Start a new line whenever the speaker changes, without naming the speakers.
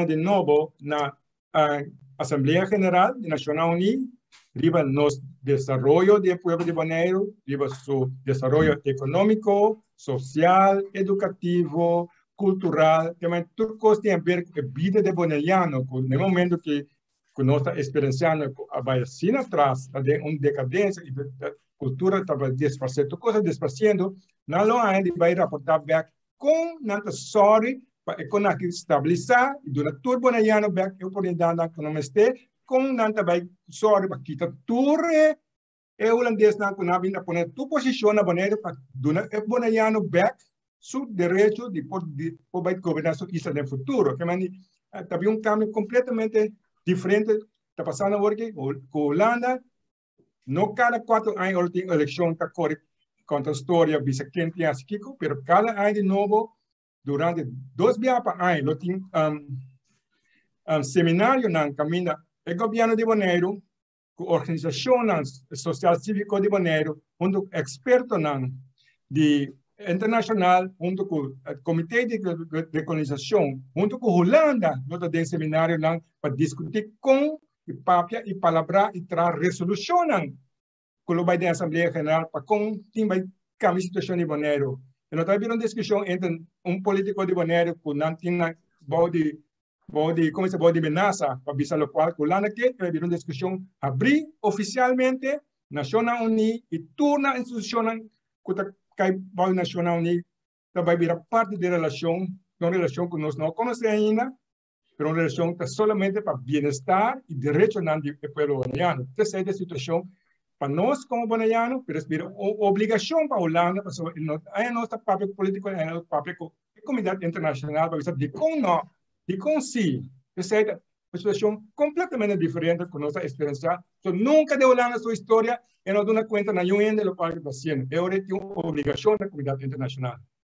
de nuevo na Asamblea General de Naciones Unidas, riba nos desarrollo del pueblo de Bonaire, riba su desarrollo económico, social, educativo, cultural, também tudo coisa tem a ver com a vida de bonaiano, no momento que nós estamos experienciando a vacina atrás, uma decadência, e a cultura estava desfazendo, coisa desfazendo, não ainda vai reportar back com nanta sorry, para estabilizar, e durante todo bonaiano back, oportunidade que não esté, com nanta vai sorry, para quitar tudo, e holandês não consegue poner tu posição na bonaire, para durante bonaiano back, su derecho de poder gobernar su isla en el futuro. Que también un cambio completamente diferente está pasando ahora que Holanda, no cada 4 años tiene elección que corre contra la historia, visa quién tiene así, pero cada año de nuevo, durante 2 días por año, lo tiene seminario en camino el gobierno de Bonaire, organización social cívico de Bonaire, junto con expertos de internacional, junto con el Comité de Colonización, junto con Holanda, nós temos seminário para discutir com e papia e palabra e trazer resolução com a Assembleia Geral para com quem vai cambiar a situação de Bonaire. E nós temos uma discussão entre político de Bonaire que não tem como se pode ameaça para visar o qual Holanda quer uma discussão abrir oficialmente Nações Unidas e tornar a instituição que a Banco Nacional Unido vai virar parte da relação, uma relação que nós não conhecemos ainda, mas uma relação que é somente para bem-estar e direito do povo bonaiano. Essa é a situação para nós como bonaianos, mas é uma obrigação para a Holanda, porque a nossa própria política, a nossa própria comunidade internacional, para dizer de como não, de como sim. Essa é uma situação completamente diferente com nossa experiência. Nunca de Holanda sua história, e não dá conta na UN de lo que está fazendo. É uma obrigação da comunidade internacional.